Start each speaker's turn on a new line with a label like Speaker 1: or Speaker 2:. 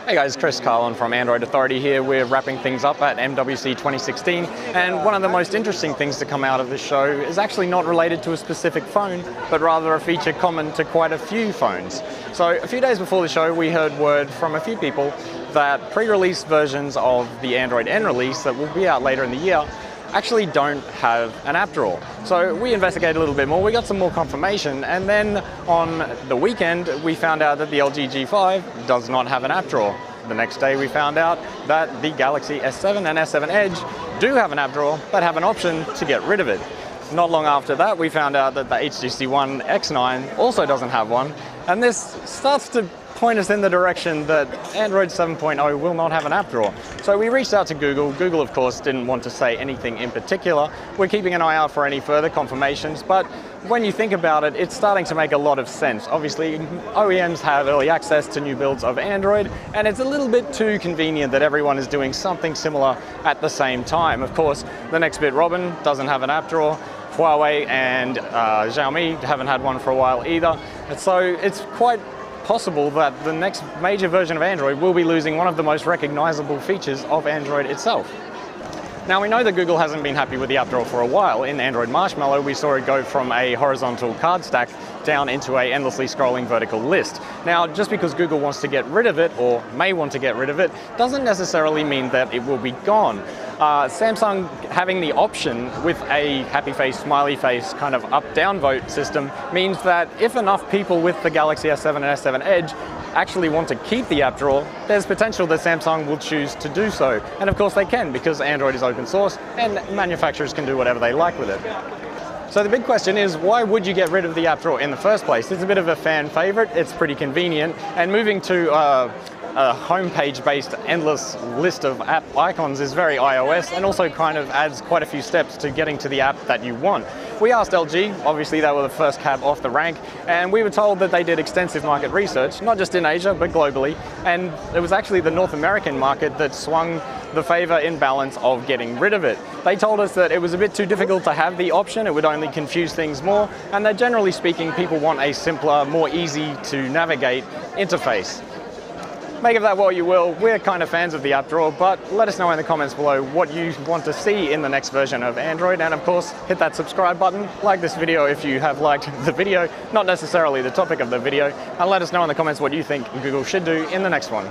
Speaker 1: Hey guys, Chris Carlin from Android Authority here. We're wrapping things up at MWC 2016, and one of the most interesting things to come out of this show is actually not related to a specific phone, but rather a feature common to quite a few phones. So a few days before the show, we heard word from a few people that pre-release versions of the Android N release that will be out later in the year actually don't have an app drawer. So we investigated a little bit more, we got some more confirmation, and then on the weekend we found out that the LG G5 does not have an app drawer. The next day we found out that the Galaxy S7 and S7 Edge do have an app drawer, but have an option to get rid of it. Not long after that we found out that the HTC One X9 also doesn't have one, and this starts to point us in the direction that Android 7.0 will not have an app drawer. So we reached out to Google. Google, of course, didn't want to say anything in particular. We're keeping an eye out for any further confirmations, but when you think about it, it's starting to make a lot of sense. Obviously, OEMs have early access to new builds of Android, and it's a little bit too convenient that everyone is doing something similar at the same time. Of course, the Nextbit Robin doesn't have an app drawer. Huawei and Xiaomi haven't had one for a while either. And so it's quite possible that the next major version of Android will be losing one of the most recognizable features of Android itself. Now, we know that Google hasn't been happy with the app drawer for a while. In Android Marshmallow, we saw it go from a horizontal card stack down into a endlessly scrolling vertical list. Now, just because Google wants to get rid of it, or may want to get rid of it, doesn't necessarily mean that it will be gone. Samsung having the option with a happy face, smiley face kind of up-down vote system means that if enough people with the Galaxy S7 and S7 Edge actually want to keep the app drawer, there's potential that Samsung will choose to do so. And of course they can, because Android is open source and manufacturers can do whatever they like with it. So the big question is, why would you get rid of the app drawer in the first place? It's a bit of a fan favorite, it's pretty convenient, and moving to a homepage-based endless list of app icons is very iOS, and also kind of adds quite a few steps to getting to the app that you want. We asked LG, obviously they were the first cab off the rank, and we were told that they did extensive market research, not just in Asia, but globally, and it was actually the North American market that swung the favor in balance of getting rid of it. They told us that it was a bit too difficult to have the option, it would only confuse things more, and that generally speaking, people want a simpler, more easy to navigate interface. Make of that what you will. We're kind of fans of the app drawer, but let us know in the comments below what you want to see in the next version of Android, and of course hit that subscribe button, like this video if you have liked the video, not necessarily the topic of the video, and let us know in the comments what you think Google should do in the next one.